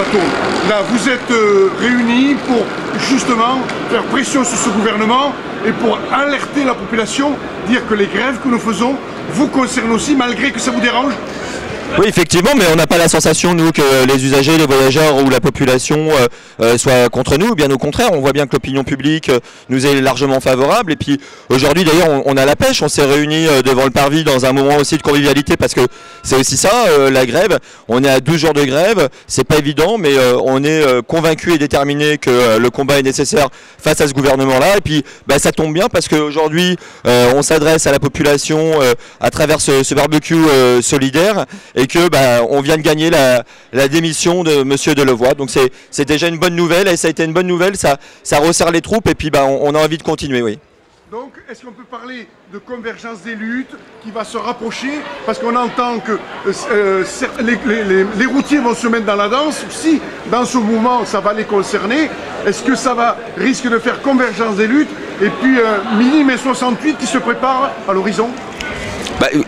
plateau. Là, vous êtes réunis pour justement faire pression sur ce gouvernement et pour alerter la population, dire que les grèves que nous faisons vous concernent aussi, malgré que ça vous dérange. Oui, effectivement, mais on n'a pas la sensation, nous, que les usagers, les voyageurs ou la population soient contre nous. Bien au contraire, on voit bien que l'opinion publique nous est largement favorable. Et puis aujourd'hui, d'ailleurs, on a la pêche. On s'est réunis devant le parvis dans un moment aussi de convivialité parce que c'est aussi ça, la grève. On est à 12 jours de grève. C'est pas évident, mais on est convaincus et déterminés que le combat est nécessaire face à ce gouvernement-là. Et puis, ça tombe bien parce qu'aujourd'hui, on s'adresse à la population à travers ce barbecue solidaire. Et que on vient de gagner la démission de Monsieur Delevoye. Donc c'est déjà une bonne nouvelle et ça a été une bonne nouvelle, ça resserre les troupes et puis on a envie de continuer, oui. Donc est-ce qu'on peut parler de convergence des luttes qui va se rapprocher? Parce qu'on entend que les routiers vont se mettre dans la danse. Si dans ce mouvement ça va les concerner, est-ce que ça risque de faire convergence des luttes? Et puis Mini mai 68 qui se prépare à l'horizon?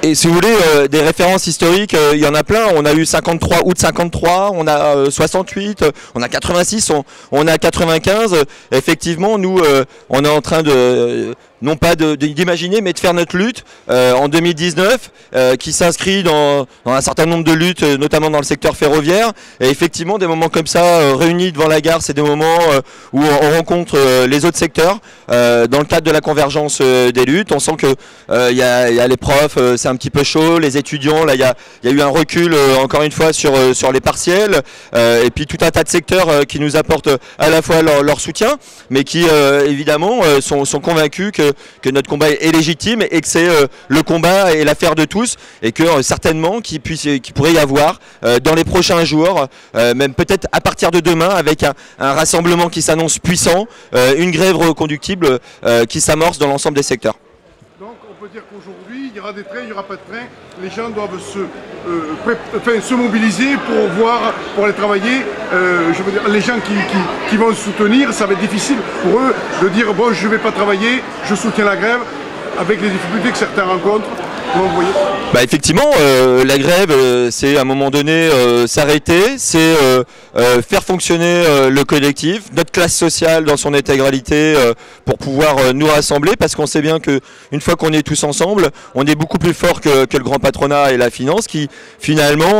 Et si vous voulez, des références historiques, il y en a plein. On a eu 53, août 53, on a 68, on a 86, on a 95. Effectivement, nous, on est en train de, non pas d'imaginer, mais de faire notre lutte en 2019, qui s'inscrit dans un certain nombre de luttes, notamment dans le secteur ferroviaire. Et effectivement, des moments comme ça, réunis devant la gare, c'est des moments où on rencontre les autres secteurs. Dans le cadre de la convergence des luttes, on sent que il y a les profs, c'est un petit peu chaud, les étudiants, là il y a eu un recul encore une fois sur les partiels, et puis tout un tas de secteurs qui nous apportent à la fois leur soutien, mais qui évidemment sont convaincus que notre combat est légitime et que c'est le combat et l'affaire de tous, et que certainement qu'il pourrait y avoir dans les prochains jours, même peut-être à partir de demain, avec un rassemblement qui s'annonce puissant, une grève reconductible qui s'amorce dans l'ensemble des secteurs. Donc on peut dire qu'aujourd'hui, il y aura des trains, il n'y aura pas de train. Les gens doivent se mobiliser pour aller travailler. Je veux dire, les gens qui vont soutenir, ça va être difficile pour eux de dire bon, je ne vais pas travailler, je soutiens la grève, avec les difficultés que certains rencontrent. Comment vous voyez ? Effectivement, la grève, c'est à un moment donné s'arrêter, c'est faire fonctionner le collectif, notre classe sociale dans son intégralité pour pouvoir nous rassembler, parce qu'on sait bien qu'une fois qu'on est tous ensemble, on est beaucoup plus fort que le grand patronat et la finance qui finalement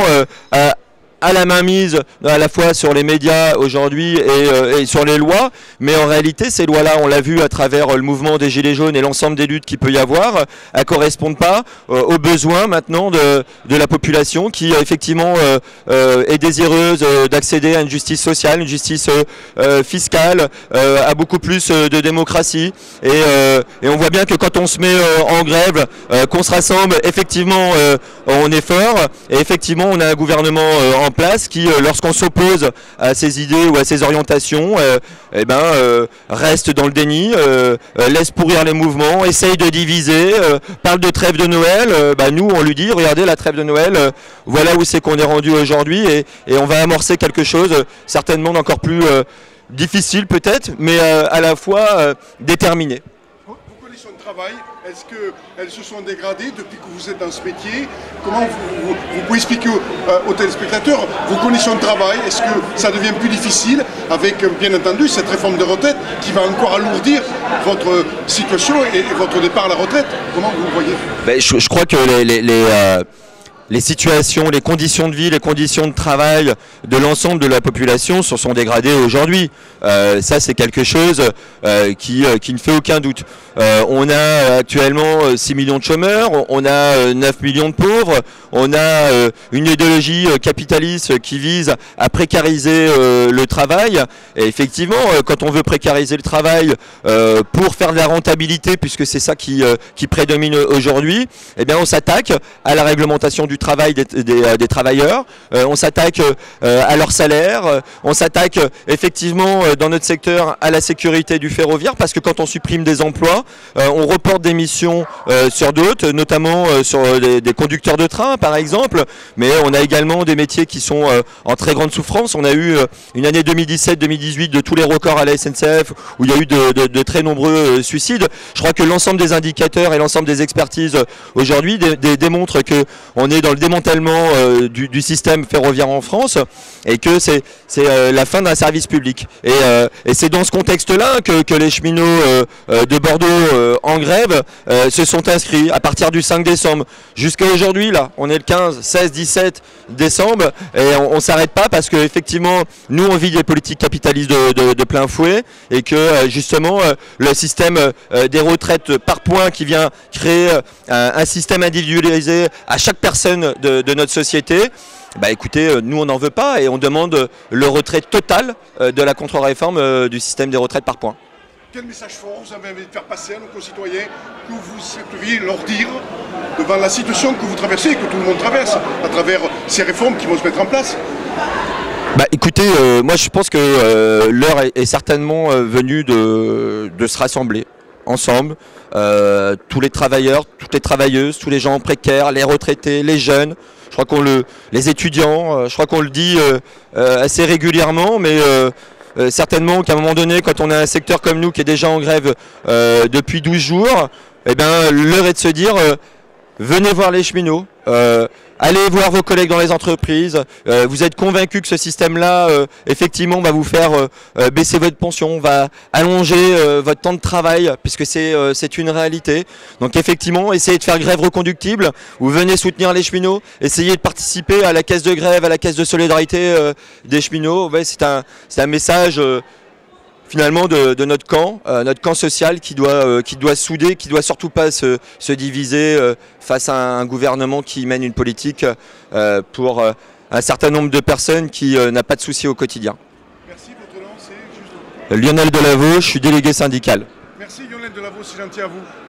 a la main mise à la fois sur les médias aujourd'hui et sur les lois, mais en réalité ces lois-là, on l'a vu à travers le mouvement des Gilets jaunes et l'ensemble des luttes qu'il peut y avoir, elles correspondent pas aux besoins maintenant de la population qui effectivement est désireuse d'accéder à une justice sociale, une justice fiscale, à beaucoup plus de démocratie, et on voit bien que quand on se met en grève, qu'on se rassemble, effectivement on est fort, et effectivement on a un gouvernement en place qui, lorsqu'on s'oppose à ses idées ou à ses orientations, reste dans le déni, laisse pourrir les mouvements, essaye de diviser, parle de trêve de Noël. Nous, on lui dit, regardez la trêve de Noël, voilà où c'est qu'on est rendu aujourd'hui, et on va amorcer quelque chose certainement d'encore plus difficile peut-être, mais à la fois déterminé. Vos conditions de travail, est-ce qu'elles se sont dégradées depuis que vous êtes dans ce métier? Comment vous pouvez expliquer aux téléspectateurs vos conditions de travail? Est-ce que ça devient plus difficile avec, bien entendu, cette réforme de retraite qui va encore alourdir votre situation et votre départ à la retraite? Comment vous le voyez? Je crois que les situations, les conditions de vie, les conditions de travail de l'ensemble de la population se sont dégradées aujourd'hui. Ça, c'est quelque chose qui ne fait aucun doute. On a actuellement 6 millions de chômeurs, on a 9 millions de pauvres, on a une idéologie capitaliste qui vise à précariser le travail. Et effectivement, quand on veut précariser le travail pour faire de la rentabilité, puisque c'est ça qui prédomine aujourd'hui, eh bien on s'attaque à la réglementation du travail des travailleurs, on s'attaque à leur salaire, on s'attaque effectivement dans notre secteur à la sécurité du ferroviaire, parce que quand on supprime des emplois, fois. On reporte des missions sur d'autres, notamment sur des conducteurs de train par exemple, mais on a également des métiers qui sont en très grande souffrance. On a eu une année 2017-2018 de tous les records à la SNCF où il y a eu de très nombreux suicides. Je crois que l'ensemble des indicateurs et l'ensemble des expertises aujourd'hui démontrent qu'on est dans le démantèlement du système ferroviaire en France et que c'est la fin d'un service public. Et c'est dans ce contexte-là que les cheminots de Bordeaux en grève se sont inscrits à partir du 5 décembre. Jusqu'à aujourd'hui, là, on est le 15, 16, 17 décembre et on ne s'arrête pas parce qu'effectivement, nous, on vit des politiques capitalistes de plein fouet et que justement, le système des retraites par points qui vient créer un système individualisé à chaque personne de notre société, bah écoutez, nous on n'en veut pas et on demande le retrait total de la contre-réforme du système des retraites par points. Quel message fort vous avez envie de faire passer à nos concitoyens que vous souhaiteriez leur dire devant la situation que vous traversez et que tout le monde traverse à travers ces réformes qui vont se mettre en place? Bah écoutez, moi je pense que l'heure est certainement venue de se rassembler ensemble, tous les travailleurs, toutes les travailleuses, tous les gens précaires, les retraités, les jeunes. Je crois les étudiants, je crois qu'on le dit assez régulièrement, mais certainement qu'à un moment donné, quand on a un secteur comme nous qui est déjà en grève depuis 12 jours, eh ben, l'heure est de se dire venez voir les cheminots, allez voir vos collègues dans les entreprises, vous êtes convaincus que ce système-là, effectivement, va vous faire baisser votre pension, va allonger votre temps de travail, puisque c'est une réalité. Donc effectivement, essayez de faire grève reconductible, ou venez soutenir les cheminots, essayez de participer à la caisse de grève, à la caisse de solidarité des cheminots. Ouais, c'est un message finalement de notre camp social qui doit souder, qui doit surtout pas se diviser face à un gouvernement qui mène une politique pour un certain nombre de personnes qui n'a pas de soucis au quotidien. Merci, votre nom c'est juste... Lionel Delavaux, je suis délégué syndical. Merci Lionel Delavaux, c'est gentil à vous.